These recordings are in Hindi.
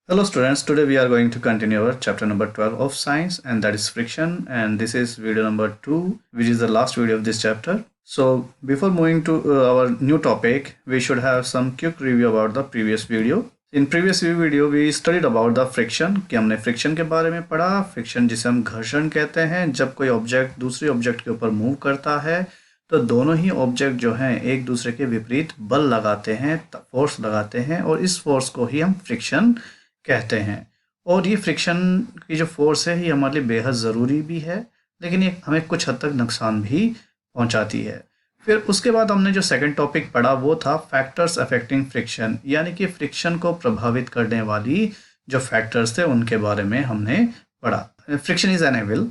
Hello students, today we are going to continue our chapter number 12 of science, and that is friction, and this is video number 2 which is the last video of this chapter. So before moving to our new topic, we should have some quick review about the previous video. In previous video we studied about the friction कि हमने friction के बारे में पढ़ा. friction जिसे हम घर्षण कहते हैं, जब कोई ऑब्जेक्ट दूसरे ऑब्जेक्ट के ऊपर मूव करता है तो दोनों ही ऑब्जेक्ट जो हैं एक दूसरे के विपरीत बल लगाते हैं, फोर्स लगाते हैं, और इस फोर्स को ही हम फ्रिक्शन कहते हैं. और ये फ्रिक्शन की जो फोर्स है ये हमारे लिए बेहद ज़रूरी भी है, लेकिन ये हमें कुछ हद तक नुकसान भी पहुंचाती है. फिर उसके बाद हमने जो सेकंड टॉपिक पढ़ा वो था फैक्टर्स अफेक्टिंग फ्रिक्शन, यानी कि फ्रिक्शन को प्रभावित करने वाली जो फैक्टर्स थे उनके बारे में हमने पढ़ा. फ्रिक्शन इज़ एन एविल,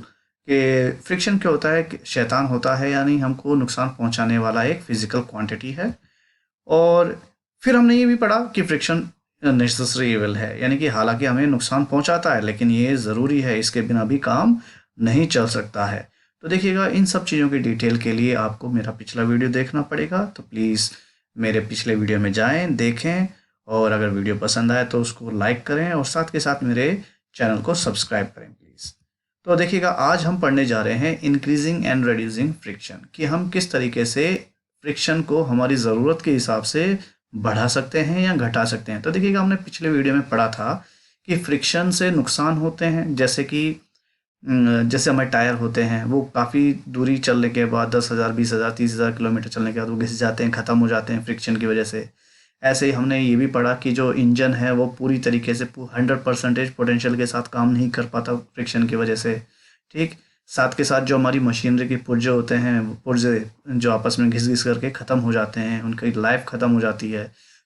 कि फ्रिक्शन क्या होता है कि शैतान होता है, यानी हमको नुकसान पहुंचाने वाला एक फिजिकल क्वांटिटी है. और फिर हमने ये भी पढ़ा कि फ्रिक्शन नेसेसरी इविल है, यानी कि हालांकि हमें नुकसान पहुंचाता है लेकिन ये ज़रूरी है, इसके बिना भी काम नहीं चल सकता है. तो देखिएगा, इन सब चीज़ों की डिटेल के लिए आपको मेरा पिछला वीडियो देखना पड़ेगा. तो प्लीज़ मेरे पिछले वीडियो में जाएं, देखें, और अगर वीडियो पसंद आए तो उसको लाइक करें और साथ के साथ मेरे चैनल को सब्सक्राइब करें प्लीज़. तो देखिएगा, आज हम पढ़ने जा रहे हैं इंक्रीजिंग एंड रिड्यूसिंग फ्रिक्शन, कि हम किस तरीके से फ्रिक्शन को हमारी ज़रूरत के हिसाब से बढ़ा सकते हैं या घटा सकते हैं. तो देखिएगा, हमने पिछले वीडियो में पढ़ा था कि फ्रिक्शन से नुकसान होते हैं, जैसे हमारे टायर होते हैं, वो काफ़ी दूरी चलने के बाद 10,000, 20,000, 30,000 किलोमीटर चलने के बाद वो घिस जाते हैं, ख़त्म हो जाते हैं फ्रिक्शन की वजह से. ऐसे ही हमने ये भी पढ़ा कि जो इंजन है वो पूरी तरीके से 100% पोटेंशियल के साथ काम नहीं कर पाता फ्रिक्शन की वजह से. ठीक, साथ के साथ जो हमारी मशीनरी के पुर्जे होते हैं, पुर्जे जो आपस में घिस घिस करके ख़त्म हो जाते हैं, उनकी लाइफ ख़त्म हो जाती है.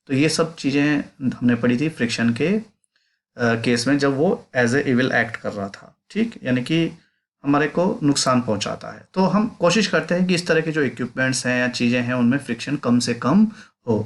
तो ये सब चीज़ें हमने पढ़ी थी फ्रिक्शन के केस में, जब वो एज ए इविल एक्ट कर रहा था. ठीक, यानी कि हमारे को नुकसान पहुंचाता है. तो हम कोशिश करते हैं कि इस तरह के जो इक्विपमेंट्स हैं या चीज़ें हैं उनमें फ्रिक्शन कम से कम हो.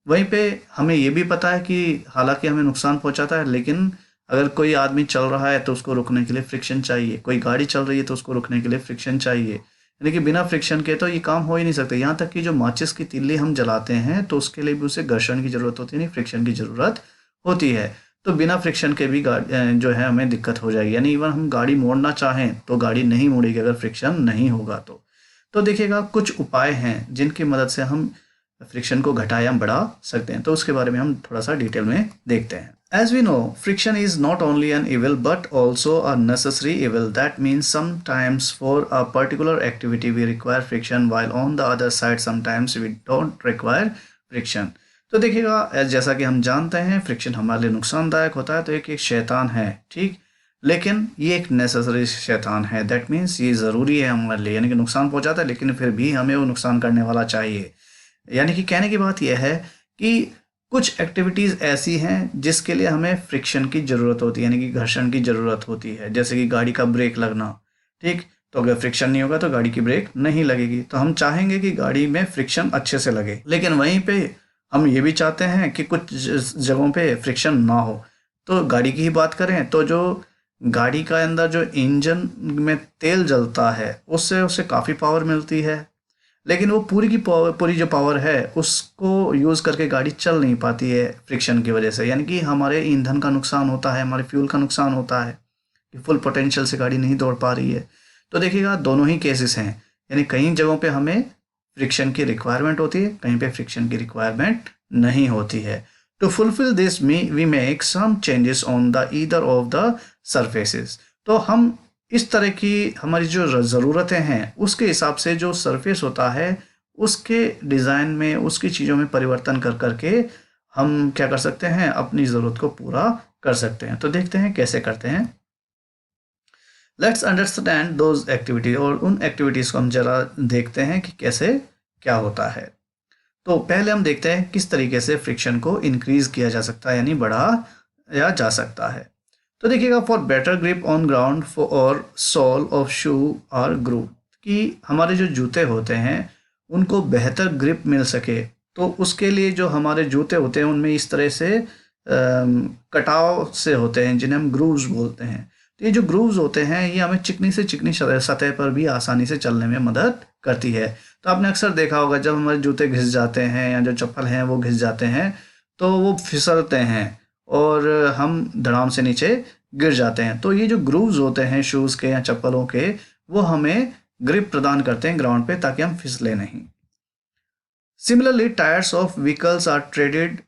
वहीं पे हमें ये भी पता है कि हालांकि हमें नुकसान पहुंचाता है, लेकिन अगर कोई आदमी चल रहा है तो उसको रुकने के लिए फ्रिक्शन चाहिए, कोई गाड़ी चल रही है तो उसको रुकने के लिए फ्रिक्शन चाहिए. यानी कि बिना फ्रिक्शन के तो ये काम हो ही नहीं सकता. यहाँ तक कि जो माचिस की तिल्ली हम जलाते हैं तो उसके लिए भी उसे घर्षण की ज़रूरत होती है, नहीं फ्रिक्शन की ज़रूरत होती है. तो बिना फ्रिक्शन के भी जो है हमें दिक्कत हो जाएगी. यानी इवन हम गाड़ी मोड़ना चाहें तो गाड़ी नहीं मुड़ेगी अगर फ्रिक्शन नहीं होगा तो देखिएगा, कुछ उपाय हैं जिनकी मदद से हम फ्रिक्शन को घटा या बढ़ा सकते हैं. तो उसके बारे में हम थोड़ा सा डिटेल में देखते हैं. As we know, friction is not only an evil but also a necessary evil. That means sometimes for a particular activity we require friction, while on the other side sometimes we don't require friction. तो देखिएगा, जैसा कि हम जानते हैं फ्रिक्शन हमारे लिए नुकसानदायक होता है, तो एक शैतान है. ठीक, लेकिन ये एक नेसेसरी शैतान है. दैट मीन्स ये ज़रूरी है हमारे लिए, यानी कि नुकसान पहुंचाता है लेकिन फिर भी हमें वो नुकसान करने वाला चाहिए. यानी कि कहने की बात यह है कि कुछ एक्टिविटीज़ ऐसी हैं जिसके लिए हमें फ्रिक्शन की ज़रूरत होती है, यानी कि घर्षण की ज़रूरत होती है. जैसे कि गाड़ी का ब्रेक लगना. ठीक, तो अगर फ्रिक्शन नहीं होगा तो गाड़ी की ब्रेक नहीं लगेगी. तो हम चाहेंगे कि गाड़ी में फ्रिक्शन अच्छे से लगे, लेकिन वहीं पे हम ये भी चाहते हैं कि कुछ जगहों पे फ्रिक्शन ना हो. तो गाड़ी की ही बात करें तो जो गाड़ी का अंदर जो इंजन में तेल जलता है उससे उसे काफ़ी पावर मिलती है, लेकिन वो पूरी जो पावर है उसको यूज़ करके गाड़ी चल नहीं पाती है फ्रिक्शन की वजह से. यानी कि हमारे ईंधन का नुकसान होता है, हमारे फ्यूल का नुकसान होता है, कि फुल पोटेंशियल से गाड़ी नहीं दौड़ पा रही है. तो देखिएगा, दोनों ही केसेस हैं. यानी कई जगहों पे हमें फ्रिक्शन की रिक्वायरमेंट होती है, कहीं पे फ्रिक्शन की रिक्वायरमेंट नहीं होती है. To fulfil this we make some changes on the either of the surfaces. तो हम इस तरह की हमारी जो ज़रूरतें हैं उसके हिसाब से जो सरफेस होता है उसके डिज़ाइन में, उसकी चीज़ों में परिवर्तन कर करके हम क्या कर सकते हैं, अपनी ज़रूरत को पूरा कर सकते हैं. तो देखते हैं कैसे करते हैं. लेट्स अंडरस्टैंड दोज एक्टिविटीज, और उन एक्टिविटीज़ को हम ज़रा देखते हैं कि कैसे क्या होता है. तो पहले हम देखते हैं किस तरीके से फ्रिक्शन को इंक्रीज़ किया जा सकता है, यानी बढ़ाया जा सकता है. तो देखिएगा, for better grip on ground और सोल ऑफ शू और ग्रू, कि हमारे जो जूते होते हैं उनको बेहतर ग्रिप मिल सके, तो उसके लिए जो हमारे जूते होते हैं उनमें इस तरह से कटाव से होते हैं जिन्हें हम ग्रूव्स बोलते हैं. तो ये जो ग्रूव्स होते हैं ये हमें चिकनी से चिकनी सतह पर भी आसानी से चलने में मदद करती है. तो आपने अक्सर देखा होगा जब हमारे जूते घिस जाते हैं या जो चप्पल हैं वो घिस जाते हैं तो वो फिसलते हैं और हम धड़ाम से नीचे गिर जाते हैं। तो ये जो ग्रूव्स होते हैं शूज़ के या चप्पलों के, वो हमें ग्रिप प्रदान करते हैं ग्राउंड पे, ताकि हम फिसले नहीं। Similarly tyres of vehicles are treaded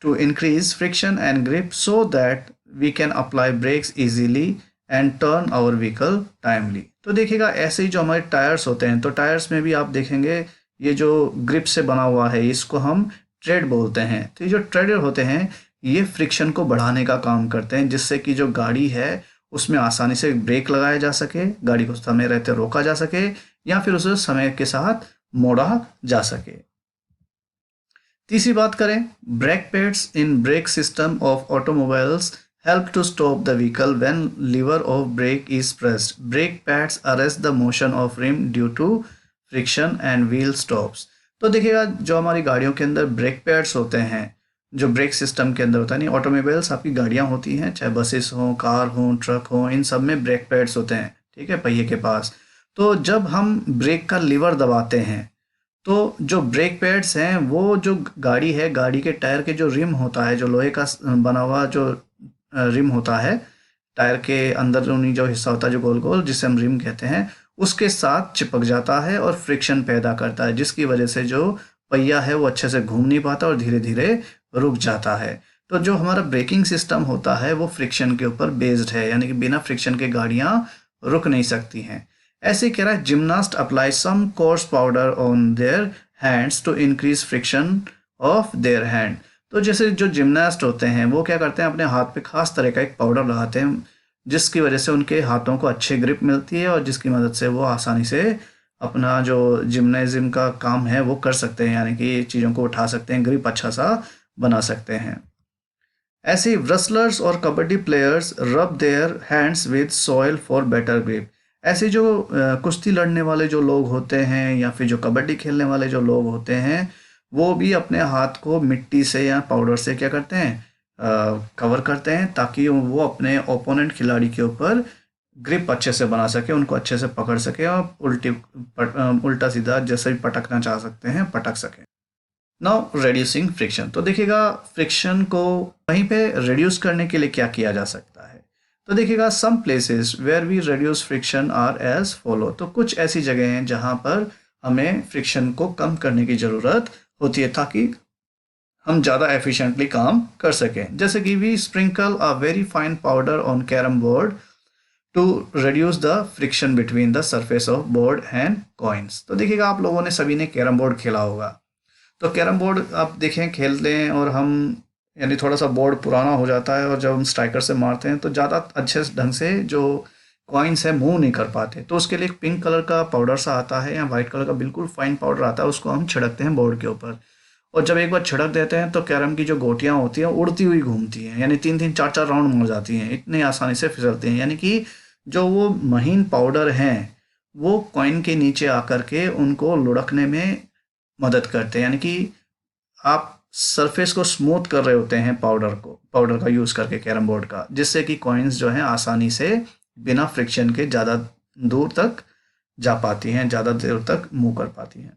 to increase friction and grip so that we can apply brakes easily and turn our vehicle timely। तो देखिएगा ऐसे ही जो हमारे टायर्स होते हैं, तो टायर्स में भी आप देखेंगे ये जो ग्रिप से बना हुआ है, इसको हम ट्रेड बोलते हैं। तो ये जो ट्रेडर होते हैं ये फ्रिक्शन को बढ़ाने का काम करते हैं, जिससे कि जो गाड़ी है उसमें आसानी से ब्रेक लगाया जा सके, गाड़ी को समय रहते रोका जा सके, या फिर उसे समय के साथ मोड़ा जा सके। तीसरी बात करें, brake pads in brake system of automobiles help to stop the vehicle when lever of brake is pressed. Brake pads arrest the motion of rim due to friction and wheel stops। तो देखिएगा जो हमारी गाड़ियों के अंदर ब्रेक पैड्स होते हैं, जो ब्रेक सिस्टम के अंदर होता है, नहीं ऑटोमोबाइल्स आपकी गाड़ियां होती हैं, चाहे बसेस हों, कार हों, ट्रक हों, इन सब में ब्रेक पैड्स होते हैं, ठीक है, पहिए के पास। तो जब हम ब्रेक का लीवर दबाते हैं तो जो ब्रेक पैड्स हैं वो जो गाड़ी है, गाड़ी के टायर के जो रिम होता है, जो लोहे का बना हुआ जो रिम होता है, टायर के अंदर जो हिस्सा होता है जो गोल गोल, जिसे हम रिम कहते हैं, उसके साथ चिपक जाता है और फ्रिक्शन पैदा करता है, जिसकी वजह से जो पहिया है वो अच्छे से घूम नहीं पाता और धीरे धीरे रुक जाता है। तो जो हमारा ब्रेकिंग सिस्टम होता है वो फ्रिक्शन के ऊपर बेस्ड है, यानी कि बिना फ्रिक्शन के गाड़ियाँ रुक नहीं सकती हैं। ऐसे कह रहा है, gymnast apply some coarse powder on their hands to increase friction of their hand. तो जैसे जो जिम्नास्ट होते हैं वो क्या करते हैं, अपने हाथ पे खास तरह का एक पाउडर लगाते हैं, जिसकी वजह से उनके हाथों को अच्छी ग्रिप मिलती है और जिसकी मदद से वो आसानी से अपना जो जिम्नाजियम का काम है वो कर सकते हैं, यानी कि चीज़ों को उठा सकते हैं, ग्रिप अच्छा सा बना सकते हैं। ऐसे ही रेसलर्स और कबड्डी प्लेयर्स रब their hands with soil for better grip. ऐसे जो कुश्ती लड़ने वाले जो लोग होते हैं या फिर जो कबड्डी खेलने वाले जो लोग होते हैं, वो भी अपने हाथ को मिट्टी से या पाउडर से क्या करते हैं, कवर करते हैं, ताकि वो अपने ओपोनेंट खिलाड़ी के ऊपर ग्रिप अच्छे से बना सके, उनको अच्छे से पकड़ सके और उल्टा सीधा जैसे भी पटकना चाह सकते हैं पटक सके। Now reducing friction. तो देखिएगा फ्रिक्शन को वहीं पे रिड्यूस करने के लिए क्या किया जा सकता है। तो देखिएगा some places where we reduce friction are as follow. तो कुछ ऐसी जगह हैं जहां पर हमें फ्रिक्शन को कम करने की ज़रूरत होती है ताकि हम ज़्यादा एफिशिएंटली काम कर सकें। जैसे कि we sprinkle a very fine powder on carrom board to reduce the friction between the surface of board and coins. तो देखिएगा आप लोगों ने सभी ने कैरम बोर्ड खेला होगा। तो कैरम बोर्ड आप देखें खेलते हैं और हम यानी थोड़ा सा बोर्ड पुराना हो जाता है और जब हम स्ट्राइकर से मारते हैं तो ज़्यादा अच्छे ढंग से जो कॉइन्स है मूव नहीं कर पाते। तो उसके लिए एक पिंक कलर का पाउडर सा आता है या वाइट कलर का बिल्कुल फाइन पाउडर आता है, उसको हम छिड़कते हैं बोर्ड के ऊपर। और जब एक बार छिड़क देते हैं तो कैरम की जो गोटियाँ होती हैं उड़ती हुई घूमती हैं, यानी 3-3 4-4 राउंड मार जाती हैं, इतनी आसानी से फिसलती हैं। यानी कि जो वो महीन पाउडर हैं वो कॉइन के नीचे आकर के उनको लुढ़कने में मदद करते हैं, यानी कि आप सरफेस को स्मूथ कर रहे होते हैं पाउडर का यूज़ करके कैरम बोर्ड का, जिससे कि कॉइन्स जो हैं आसानी से बिना फ्रिक्शन के ज़्यादा दूर तक जा पाती हैं, ज़्यादा देर तक मूव कर पाती हैं।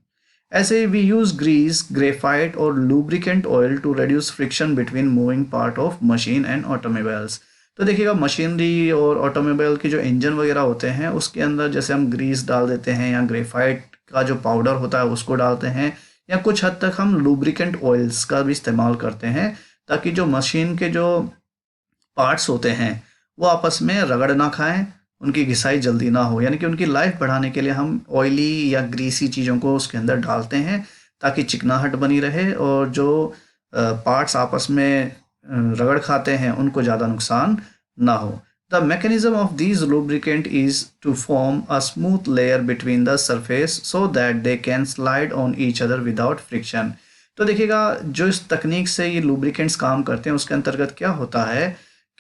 ऐसे वी यूज़ ग्रीस, ग्रेफाइट और lubricant oil to reduce friction between moving part of machine and automobiles. तो देखिएगा मशीनरी और ऑटोमोबाइल के जो इंजन वगैरह होते हैं उसके अंदर जैसे हम ग्रीस डाल देते हैं या ग्रेफाइट का जो पाउडर होता है उसको डालते हैं, या कुछ हद तक हम लुब्रिकेंट ऑयल्स का भी इस्तेमाल करते हैं, ताकि जो मशीन के जो पार्ट्स होते हैं वो आपस में रगड़ ना खाएं, उनकी घिसाई जल्दी ना हो। यानी कि उनकी लाइफ बढ़ाने के लिए हम ऑयली या ग्रीसी चीज़ों को उसके अंदर डालते हैं ताकि चिकनाहट बनी रहे और जो पार्ट्स आपस में रगड़ खाते हैं उनको ज़्यादा नुकसान ना हो। The mechanism of these lubricant is to form a smooth layer between the surface so that they can slide on each other without friction। तो देखिएगा जो इस तकनीक से ये लुब्रिकेंट्स काम करते हैं उसके अंतर्गत क्या होता है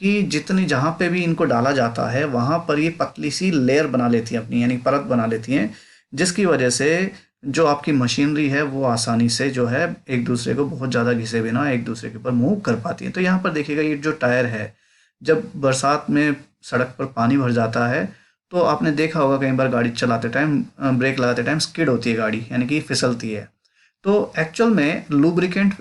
कि जितनी जहाँ पे भी इनको डाला जाता है वहाँ पर ये पतली सी लेयर बना लेती हैं अपनी, यानी परत बना लेती हैं, जिसकी वजह से जो आपकी मशीनरी है वो आसानी से जो है एक दूसरे को बहुत ज़्यादा घिसे बिना एक दूसरे के ऊपर मूव कर पाती है। तो यहाँ पर देखिएगा ये जो टायर है, जब बरसात में सड़क पर पानी भर जाता है तो आपने देखा होगा कई बार गाड़ी चलाते टाइम ब्रेक लगाते टाइम स्किड होती है गाड़ी, यानी कि फिसलती है। तो एक्चुअल में लुब्रिकेंट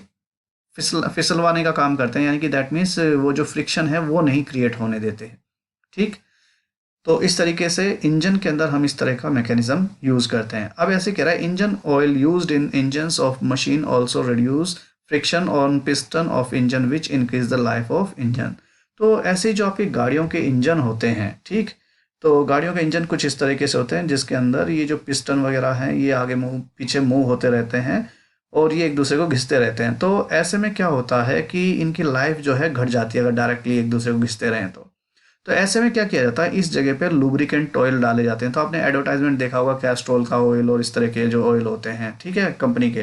फिसलवाने का काम करते हैं, यानी कि दैट मीन्स वो जो फ्रिक्शन है वो नहीं क्रिएट होने देते हैं। ठीक, तो इस तरीके से इंजन के अंदर हम इस तरह का मैकेनिज्म यूज करते हैं। अब ऐसे कह रहा है engine oil used in engines of machine also reduce friction on piston of engine which increase the life of engine. तो ऐसे जो आपकी गाड़ियों के इंजन होते हैं, ठीक, तो गाड़ियों के इंजन कुछ इस तरीके से होते हैं जिसके अंदर ये जो पिस्टन वगैरह हैं ये आगे मूव पीछे मूव होते रहते हैं और ये एक दूसरे को घिसते रहते हैं। तो ऐसे में क्या होता है कि इनकी लाइफ जो है घट जाती है अगर डायरेक्टली एक दूसरे को घिसते रहें तो ऐसे में क्या किया जाता है, इस जगह पर लुब्रिकेंट ऑयल डाले जाते हैं। तो आपने एडवर्टाइजमेंट देखा होगा कैस्ट्रॉल का ऑयल और इस तरह के जो ऑयल होते हैं, ठीक है, कंपनी के,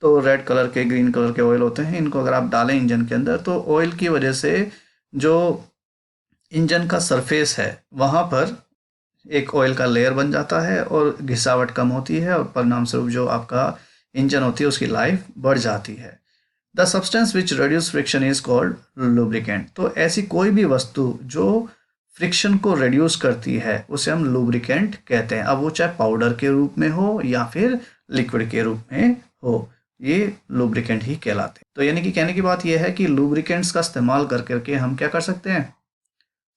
तो रेड कलर के ग्रीन कलर के ऑयल होते हैं। इनको अगर आप डालें इंजन के अंदर तो ऑयल की वजह से जो इंजन का सरफेस है वहाँ पर एक ऑयल का लेयर बन जाता है और घिसावट कम होती है और परिणाम स्वरूप जो आपका इंजन होती है उसकी लाइफ बढ़ जाती है। The substance which reduce friction is called lubricant. तो ऐसी कोई भी वस्तु जो फ्रिक्शन को रिड्यूस करती है उसे हम लुब्रिकेंट कहते हैं। अब वो चाहे पाउडर के रूप में हो या फिर लिक्विड के रूप में हो, ये लुब्रिकेंट ही कहलाते हैं। तो यानी कि कहने की बात यह है कि लुब्रिकेंट्स का इस्तेमाल कर करके हम क्या कर सकते हैं,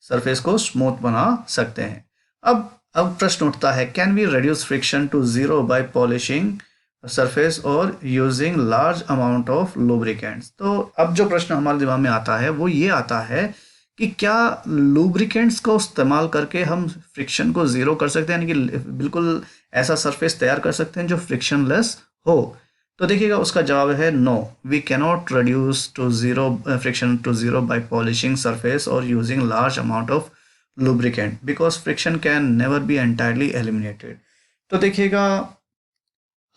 सरफेस को स्मूथ बना सकते हैं। अब प्रश्न उठता है, can we reduce friction to zero by polishing surface और using large amount of lubricants. तो अब जो प्रश्न हमारे दिमाग में आता है वो ये आता है कि क्या लुब्रिकेंट्स को इस्तेमाल करके हम फ्रिक्शन को ज़ीरो कर सकते हैं, यानी कि बिल्कुल ऐसा सरफेस तैयार कर सकते हैं जो फ्रिक्शनलेस हो। तो देखिएगा उसका जवाब है no, we cannot reduce to zero friction to zero by polishing surface और using large amount of lubricant because friction can never be entirely eliminated. तो देखिएगा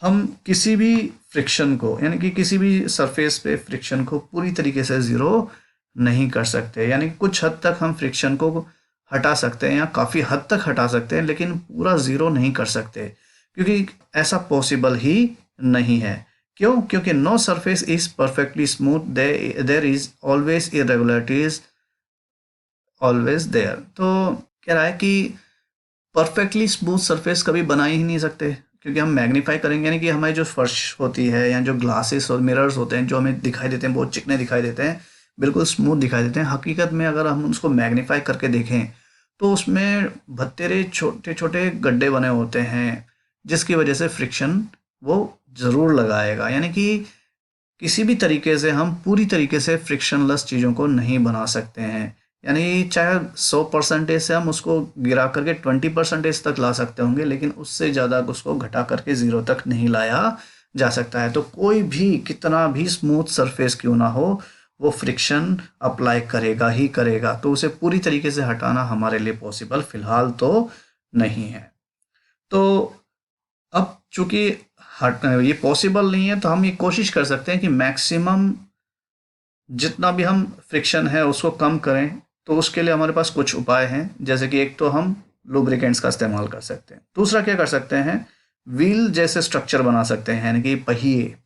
हम किसी भी फ्रिक्शन को, यानी कि किसी भी सरफेस पे फ्रिक्शन को पूरी तरीके से ज़ीरो नहीं कर सकते, यानी कि कुछ हद तक हम फ्रिक्शन को हटा सकते हैं या काफ़ी हद तक हटा सकते हैं, लेकिन पूरा ज़ीरो नहीं कर सकते क्योंकि ऐसा पॉसिबल ही नहीं है। क्यों? क्योंकि no surface is perfectly smooth, there is always irregularities always there. तो कह रहा है कि परफेक्टली स्मूथ सरफेस कभी बना ही नहीं सकते क्योंकि हम मैग्नीफाई करेंगे, यानी कि हमारी जो फर्श होती है या जो ग्लासेस और मिरर्स होते हैं जो हमें दिखाई देते हैं बहुत चिकने दिखाई देते हैं, बिल्कुल स्मूथ दिखाई देते हैं, हकीकत में अगर हम उसको मैग्नीफाई करके देखें तो उसमें भत्तेरे छोटे छोटे गड्ढे बने होते हैं जिसकी वजह से फ्रिक्शन वो ज़रूर लगाएगा। यानी कि किसी भी तरीके से हम पूरी तरीके से फ्रिक्शनलेस चीज़ों को नहीं बना सकते हैं, यानी चाहे 100% से हम उसको गिरा करके 20% तक ला सकते होंगे, लेकिन उससे ज़्यादा उसको घटा करके ज़ीरो तक नहीं लाया जा सकता है। तो कोई भी कितना भी स्मूथ सरफेस क्यों ना हो वो फ्रिक्शन अप्लाई करेगा ही करेगा, तो उसे पूरी तरीके से हटाना हमारे लिए पॉसिबल फ़िलहाल तो नहीं है। तो अब चूंकि ये पॉसिबल नहीं है तो हम ये कोशिश कर सकते हैं कि मैक्सिमम जितना भी हम फ्रिक्शन है उसको कम करें। तो उसके लिए हमारे पास कुछ उपाय हैं, जैसे कि एक तो हम लुब्रिकेंट्स का इस्तेमाल कर सकते हैं, दूसरा क्या कर सकते हैं, व्हील जैसे स्ट्रक्चर बना सकते हैं, यानी कि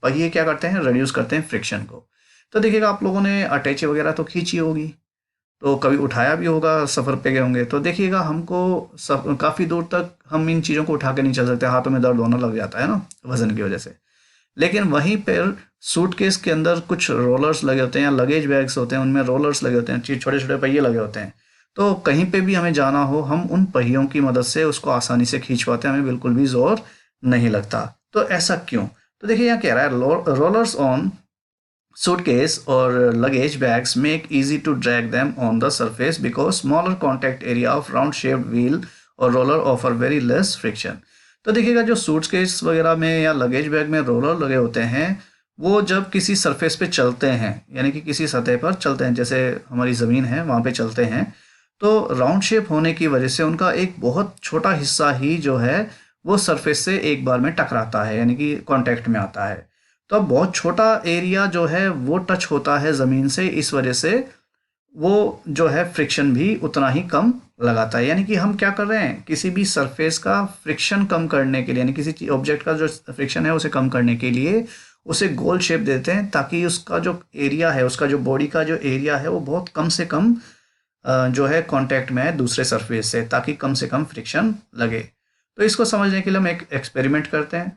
पहिए क्या करते हैं, रिड्यूस करते हैं फ्रिक्शन को। तो देखिएगा आप लोगों ने अटैची वगैरह तो खींची होगी, तो कभी उठाया भी होगा, सफ़र पे गए होंगे, तो देखिएगा हमको काफ़ी दूर तक हम इन चीज़ों को उठा के नहीं चल सकते, हाथों में दर्द होने लग जाता है ना वज़न की वजह से। लेकिन वहीं पर सूटकेस के अंदर कुछ रोलर्स लगे होते हैं या लगेज बैग्स होते हैं, उनमें रोलर्स लगे होते हैं, छोटे छोटे पहिए लगे होते हैं। तो कहीं पे भी हमें जाना हो हम उन पहियों की मदद से उसको आसानी से खींच पाते हैं, हमें बिल्कुल भी जोर नहीं लगता। तो ऐसा क्यों? तो देखिए यहाँ कह रहा है rollers on suitcase or luggage bags make easy to drag them on the surface because smaller contact area of round shaped wheel or roller offer very less friction। तो देखिएगा जो सूटकेस वगैरह में या लगेज बैग में रोलर लगे होते हैं वो जब किसी सरफेस पे चलते हैं, यानी कि किसी सतह पर चलते हैं, जैसे हमारी ज़मीन है वहाँ पे चलते हैं, तो राउंड शेप होने की वजह से उनका एक बहुत छोटा हिस्सा ही जो है वो सरफेस से एक बार में टकराता है, यानी कि कांटेक्ट में आता है। तो अब बहुत छोटा एरिया जो है वो टच होता है ज़मीन से, इस वजह से वो जो है फ्रिक्शन भी उतना ही कम लगाता है। यानी कि हम क्या कर रहे हैं, किसी भी सरफेस का फ्रिक्शन कम करने के लिए, यानी किसी ऑब्जेक्ट का जो फ्रिक्शन है उसे कम करने के लिए उसे गोल शेप देते हैं ताकि उसका जो एरिया है, उसका जो बॉडी का जो एरिया है वो बहुत कम से कम जो है कांटेक्ट में है दूसरे सरफेस से, ताकि कम से कम फ्रिक्शन लगे। तो इसको समझने के लिए हम एक एक्सपेरिमेंट करते हैं।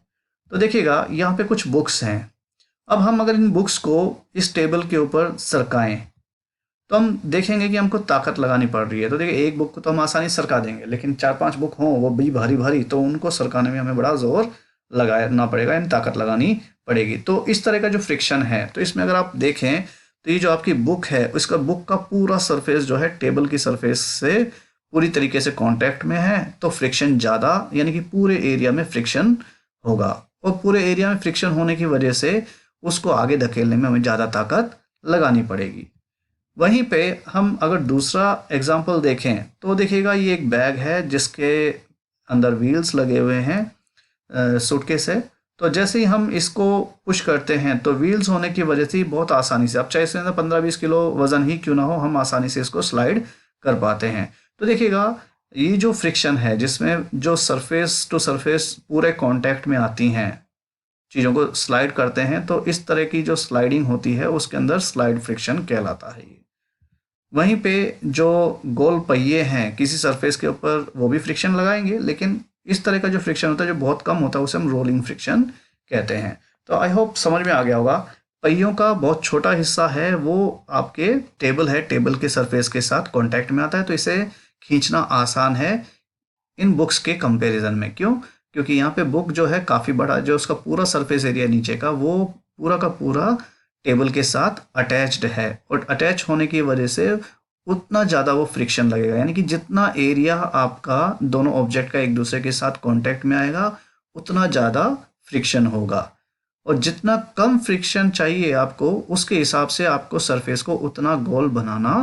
तो देखिएगा यहाँ पे कुछ बुक्स हैं अब हम अगर इन बुक्स को इस टेबल के ऊपर सरकाएं तो हम देखेंगे कि हमको ताकत लगानी पड़ रही है। तो देखिए, एक बुक को तो हम आसानी से सरका देंगे, लेकिन 4-5 बुक हों वो भी भारी भारी, तो उनको सरकाने में हमें बड़ा जोर लगाना पड़ेगा, यानी ताकत लगानी पड़ेगी। तो इस तरह का जो फ्रिक्शन है, तो इसमें अगर आप देखें तो ये जो आपकी बुक है उसका बुक का पूरा सरफेस जो है टेबल की सरफेस से पूरी तरीके से कांटेक्ट में है, तो फ्रिक्शन ज़्यादा, यानी कि पूरे एरिया में फ्रिक्शन होगा। और पूरे एरिया में फ्रिक्शन होने की वजह से उसको आगे धकेलने में हमें ज़्यादा ताकत लगानी पड़ेगी। वहीं पे हम अगर दूसरा एग्जाम्पल देखें तो देखिएगा, ये एक बैग है जिसके अंदर व्हील्स लगे हुए हैं, सूटकेस है। तो जैसे ही हम इसको पुश करते हैं तो व्हील्स होने की वजह से बहुत आसानी से, अब चाहे इसके अंदर 15-20 किलो वजन ही क्यों ना हो, हम आसानी से इसको स्लाइड कर पाते हैं। तो देखिएगा, ये जो फ्रिक्शन है जिसमें जो सरफेस टू सरफेस पूरे कांटेक्ट में आती हैं, चीज़ों को स्लाइड करते हैं, तो इस तरह की जो स्लाइडिंग होती है उसके अंदर स्लाइड फ्रिक्शन कहलाता है ये। वहीं पे जो गोल पहिए हैं किसी सरफेस के ऊपर, वो भी फ्रिक्शन लगाएंगे, लेकिन इस तरह का जो फ्रिक्शन होता है जो बहुत कम होता है उसे हम रोलिंग फ्रिक्शन कहते हैं। तो आई होप समझ में आ गया होगा। पहियों का बहुत छोटा हिस्सा है वो आपके टेबल है, टेबल के सरफेस के साथ कांटेक्ट में आता है, तो इसे खींचना आसान है इन बुक्स के कंपैरिजन में। क्यों? क्योंकि यहाँ पे बुक जो है काफ़ी बड़ा, जो उसका पूरा सरफेस एरिया नीचे का, वो पूरा का पूरा टेबल के साथ अटैच्ड है, और अटैच होने की वजह से उतना ज़्यादा वो फ्रिक्शन लगेगा, यानी कि जितना एरिया आपका दोनों ऑब्जेक्ट का एक दूसरे के साथ कांटेक्ट में आएगा उतना ज़्यादा फ्रिक्शन होगा, और जितना कम फ्रिक्शन चाहिए आपको उसके हिसाब से आपको सरफेस को उतना गोल बनाना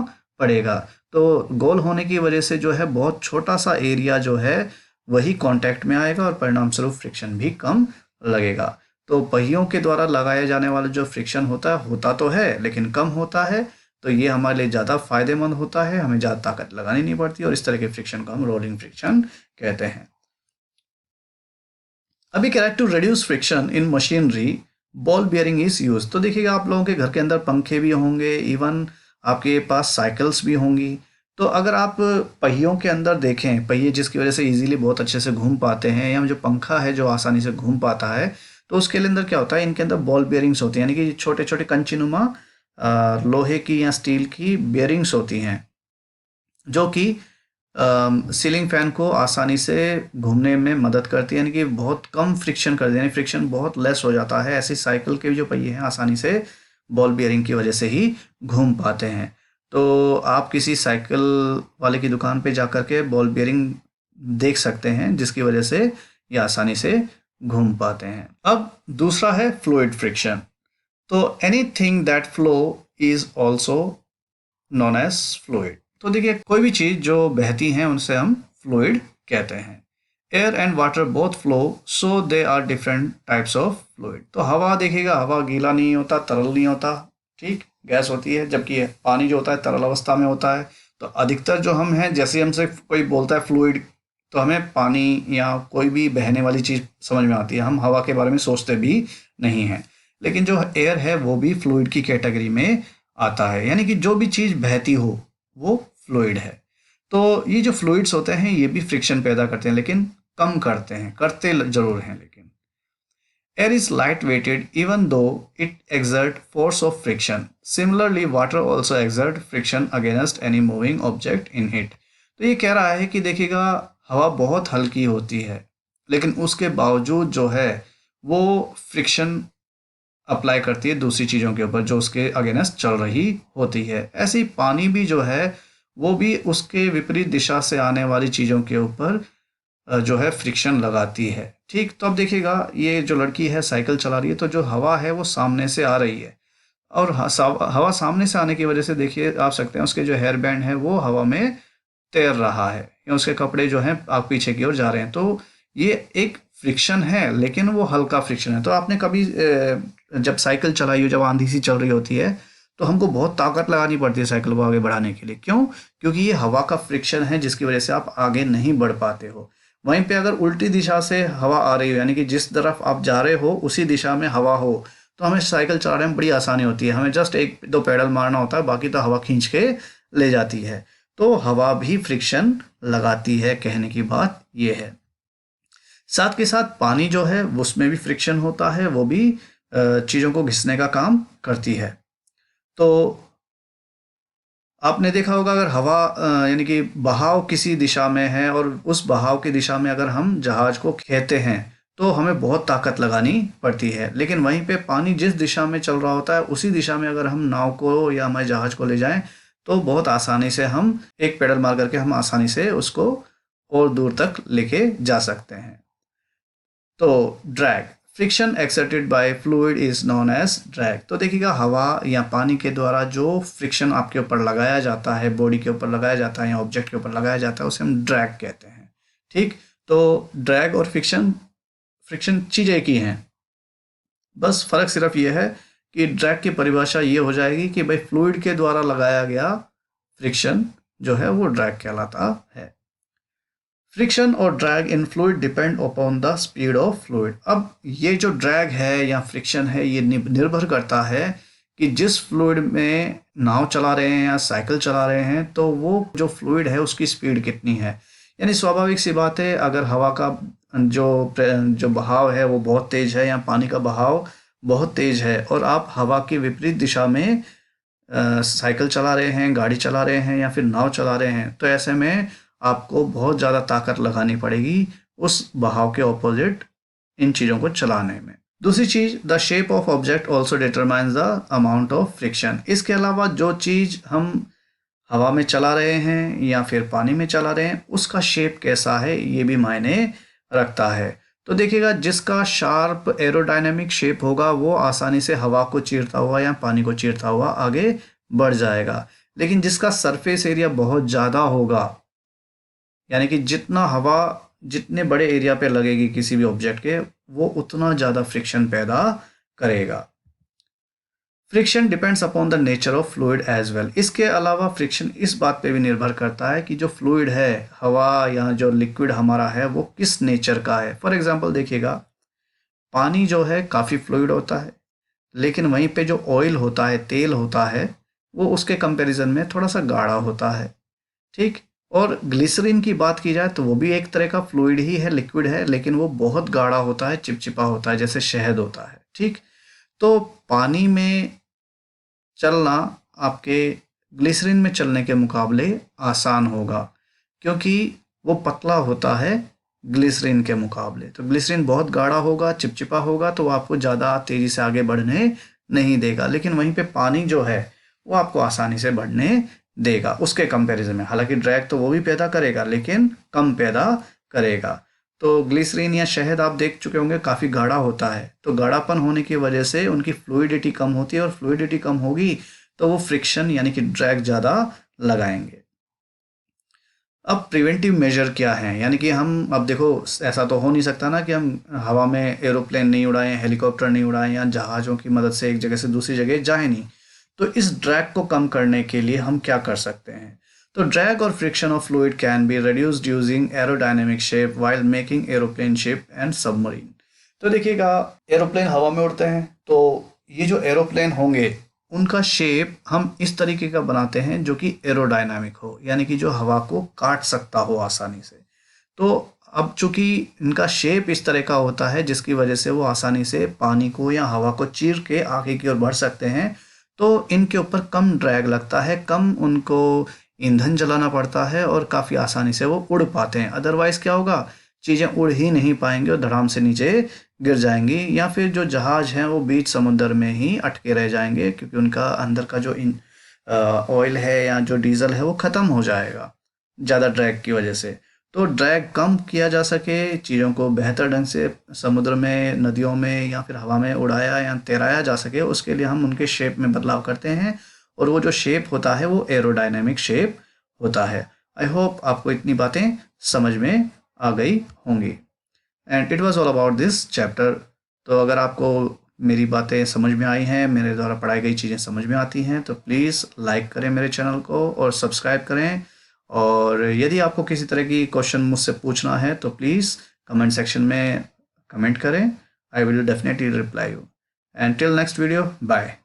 पड़ेगा। तो गोल होने की वजह से जो है बहुत छोटा सा एरिया जो है वही कांटेक्ट में आएगा, और परिणाम स्वरूप फ्रिक्शन भी कम लगेगा। तो पहियों के द्वारा लगाया जाने वाला जो फ्रिक्शन होता तो है लेकिन कम होता है, तो ये हमारे लिए ज़्यादा फायदेमंद होता है, हमें ज़्यादा ताकत लगानी नहीं पड़ती, और इस तरह के फ्रिक्शन को हम रोलिंग फ्रिक्शन कहते हैं। अभी कह रहा है to reduce friction in machinery ball bearing is use. तो देखिएगा, आप लोगों के घर के अंदर पंखे भी होंगे, इवन आपके पास साइकिल्स भी होंगी। तो अगर आप पहियों के अंदर देखें, पहिए जिसकी वजह से इजीली बहुत अच्छे से घूम पाते हैं, या जो पंखा है जो आसानी से घूम पाता है, तो उसके अंदर क्या होता है, इनके अंदर बॉल बियरिंग्स होती हैं, यानी कि छोटे छोटे कंचीनुमा लोहे की या स्टील की बियरिंग्स होती हैं, जो कि सीलिंग फैन को आसानी से घूमने में मदद करती है, यानी कि बहुत कम फ्रिक्शन कर देती है, यानी फ्रिक्शन बहुत लेस हो जाता है। ऐसी साइकिल के जो पहिए हैं आसानी से बॉल बियरिंग की वजह से ही घूम पाते हैं। तो आप किसी साइकिल वाले की दुकान पे जा कर के बॉल बियरिंग देख सकते हैं, जिसकी वजह से ये आसानी से घूम पाते हैं। अब दूसरा है फ्लूइड फ्रिक्शन। तो anything that flow is also known as fluid. तो देखिए, कोई भी चीज जो बहती हैं उनसे हम फ्लूइड कहते हैं। Air and water both flow, so they are different types of fluid. तो हवा देखिएगा, हवा गीला नहीं होता, तरल नहीं होता, ठीक, गैस होती है, जबकि पानी जो होता है तरल अवस्था में होता है। तो अधिकतर जो हम हैं, जैसे हमसे कोई बोलता है फ्लूइड, तो हमें पानी या कोई भी बहने वाली चीज़ समझ में आती है, हम हवा के बारे में सोचते भी नहीं हैं। लेकिन जो एयर है वो भी फ्लूइड की कैटेगरी में आता है, यानी कि जो भी चीज़ बहती हो वो फ्लूइड है। तो ये जो फ्लूइड्स होते हैं ये भी फ्रिक्शन पैदा करते हैं, लेकिन कम करते हैं, करते जरूर हैं लेकिन। Air is light weighted even though it exert force of friction. Similarly, water also exert friction against any moving object in it. तो ये कह रहा है कि देखिएगा, हवा बहुत हल्की होती है लेकिन उसके बावजूद जो है वो फ्रिक्शन अप्लाई करती है दूसरी चीज़ों के ऊपर जो उसके अगेंस्ट चल रही होती है। ऐसे ही पानी भी जो है वो भी उसके विपरीत दिशा से आने वाली चीज़ों के ऊपर जो है फ्रिक्शन लगाती है, ठीक। तो अब देखिएगा, ये जो लड़की है साइकिल चला रही है, तो जो हवा है वो सामने से आ रही है, और हवा सामने से आने की वजह से देखिए आप सकते हैं उसके जो हेयर बैंड है वो हवा में तैर रहा है, या उसके कपड़े जो हैं आप पीछे की ओर जा रहे हैं। तो ये एक फ्रिक्शन है, लेकिन वो हल्का फ्रिक्शन है। तो आपने कभी जब साइकिल चलाई हो, जब आंधी सी चल रही होती है, तो हमको बहुत ताकत लगानी पड़ती है साइकिल को आगे बढ़ाने के लिए। क्यों? क्योंकि ये हवा का फ्रिक्शन है जिसकी वजह से आप आगे नहीं बढ़ पाते हो। वहीं पे अगर उल्टी दिशा से हवा आ रही हो, यानी कि जिस तरफ आप जा रहे हो उसी दिशा में हवा हो, तो हमें साइकिल चलाने में बड़ी आसानी होती है। हमें जस्ट एक दो पैडल मारना होता है, बाकी तो हवा खींच के ले जाती है। तो हवा भी फ्रिक्शन लगाती है, कहने की बात ये है। साथ के साथ पानी जो है उसमें भी फ्रिक्शन होता है, वो भी चीज़ों को घिसने का काम करती है। तो आपने देखा होगा अगर हवा यानी कि बहाव किसी दिशा में है और उस बहाव की दिशा में अगर हम जहाज को खींचते हैं तो हमें बहुत ताकत लगानी पड़ती है, लेकिन वहीं पे पानी जिस दिशा में चल रहा होता है उसी दिशा में अगर हम नाव को या हमारे जहाज को ले जाएं तो बहुत आसानी से हम एक पेडल मार करके हम आसानी से उसको और दूर तक लेके जा सकते हैं। तो drag, friction exerted by fluid is known as drag. तो देखिएगा हवा या पानी के द्वारा जो फ्रिक्शन आपके ऊपर लगाया जाता है, बॉडी के ऊपर लगाया जाता है या ऑब्जेक्ट के ऊपर लगाया जाता है, उसे हम ड्रैग कहते हैं। ठीक, तो ड्रैग और फ्रिक्शन फ्रिक्शन चीज़ एक ही हैं, बस फर्क सिर्फ ये है कि ड्रैग की परिभाषा ये हो जाएगी कि भाई फ्लूइड के द्वारा लगाया गया फ्रिक्शन जो है वो ड्रैग कहलाता है। फ्रिक्शन और drag in fluid depend upon the speed of fluid. अब ये जो ड्रैग है या फ्रिक्शन है ये निर्भर करता है कि जिस फ्लूइड में नाव चला रहे हैं या साइकिल चला रहे हैं तो वो जो फ्लूइड है उसकी स्पीड कितनी है। यानी स्वाभाविक सी बात है, अगर हवा का जो बहाव है वो बहुत तेज है या पानी का बहाव बहुत तेज है और आप हवा की विपरीत दिशा में साइकिल चला रहे हैं, गाड़ी चला रहे हैं या फिर नाव चला रहे हैं, तो ऐसे में आपको बहुत ज़्यादा ताकत लगानी पड़ेगी उस बहाव के ऑपोजिट इन चीज़ों को चलाने में। दूसरी चीज़, the shape of object also determines the amount of friction. इसके अलावा जो चीज़ हम हवा में चला रहे हैं या फिर पानी में चला रहे हैं उसका शेप कैसा है ये भी मायने रखता है। तो देखिएगा जिसका शार्प एरोडायनेमिक शेप होगा वो आसानी से हवा को चीरता हुआ या पानी को चीरता हुआ आगे बढ़ जाएगा, लेकिन जिसका सरफेस एरिया बहुत ज़्यादा होगा, यानी कि जितना हवा जितने बड़े एरिया पे लगेगी किसी भी ऑब्जेक्ट के वो उतना ज़्यादा फ्रिक्शन पैदा करेगा। Friction depends upon the nature of fluid as well. इसके अलावा फ्रिक्शन इस बात पे भी निर्भर करता है कि जो फ्लूइड है, हवा या जो लिक्विड हमारा है वो किस नेचर का है। फॉर एग्जांपल देखिएगा पानी जो है काफ़ी फ्लूइड होता है, लेकिन वहीं पे जो ऑयल होता है, तेल होता है, वो उसके कंपैरिजन में थोड़ा सा गाढ़ा होता है। ठीक, और ग्लिसरीन की बात की जाए तो वो भी एक तरह का फ्लूइड ही है, लिक्विड है, लेकिन वो बहुत गाढ़ा होता है, चिपचिपा होता है, जैसे शहद होता है। ठीक, तो पानी में चलना आपके ग्लिसरीन में चलने के मुकाबले आसान होगा क्योंकि वो पतला होता है ग्लिसरीन के मुकाबले। तो ग्लिसरीन बहुत गाढ़ा होगा, चिपचिपा होगा, तो वो आपको ज़्यादा तेज़ी से आगे बढ़ने नहीं देगा, लेकिन वहीं पे पानी जो है वो आपको आसानी से बढ़ने देगा उसके कंपैरिजन में। हालांकि ड्रैग तो वो भी पैदा करेगा लेकिन कम पैदा करेगा। तो ग्लिसरीन या शहद आप देख चुके होंगे काफ़ी गाढ़ा होता है, तो गाढ़ापन होने की वजह से उनकी फ्लूइडिटी कम होती है और फ्लूइडिटी कम होगी तो वो फ्रिक्शन यानी कि ड्रैग ज़्यादा लगाएंगे। अब प्रिवेंटिव मेजर क्या है, यानी कि हम अब देखो ऐसा तो हो नहीं सकता ना कि हम हवा में एरोप्लेन नहीं उड़ाएं, हेलीकॉप्टर नहीं उड़ाएं या जहाज़ों की मदद से एक जगह से दूसरी जगह जाए नहीं। तो इस ड्रैग को कम करने के लिए हम क्या कर सकते हैं। तो ड्रैग और friction of fluid can be reduced using aerodynamic shape while making aeroplane shape and submarine. तो देखिएगा एरोप्लेन हवा में उड़ते हैं, तो ये जो एरोप्लेन होंगे उनका शेप हम इस तरीके का बनाते हैं जो कि एरोडायनामिक हो, यानी कि जो हवा को काट सकता हो आसानी से। तो अब चूंकि इनका शेप इस तरह का होता है जिसकी वजह से वो आसानी से पानी को या हवा को चीर के आगे की ओर बढ़ सकते हैं, तो इनके ऊपर कम ड्रैग लगता है, कम उनको ईंधन जलाना पड़ता है और काफ़ी आसानी से वो उड़ पाते हैं। अदरवाइज़ क्या होगा, चीज़ें उड़ ही नहीं पाएंगे और धड़ाम से नीचे गिर जाएंगी या फिर जो जहाज हैं वो बीच समुद्र में ही अटके रह जाएंगे क्योंकि उनका अंदर का जो ऑयल है या जो डीजल है वो ख़त्म हो जाएगा ज़्यादा ड्रैग की वजह से। तो ड्रैग कम किया जा सके, चीज़ों को बेहतर ढंग से समुद्र में, नदियों में या फिर हवा में उड़ाया या तैराया जा सके, उसके लिए हम उनके शेप में बदलाव करते हैं और वो जो शेप होता है वो एरोडायनेमिक शेप होता है। आई होप आपको इतनी बातें समझ में आ गई होंगी and it was all about this chapter. तो अगर आपको मेरी बातें समझ में आई हैं, मेरे द्वारा पढ़ाई गई चीज़ें समझ में आती हैं, तो प्लीज़ लाइक करें मेरे चैनल को और सब्सक्राइब करें। और यदि आपको किसी तरह की क्वेश्चन मुझसे पूछना है तो प्लीज़ कमेंट सेक्शन में कमेंट करें, I will definitely reply you. And till next video, bye.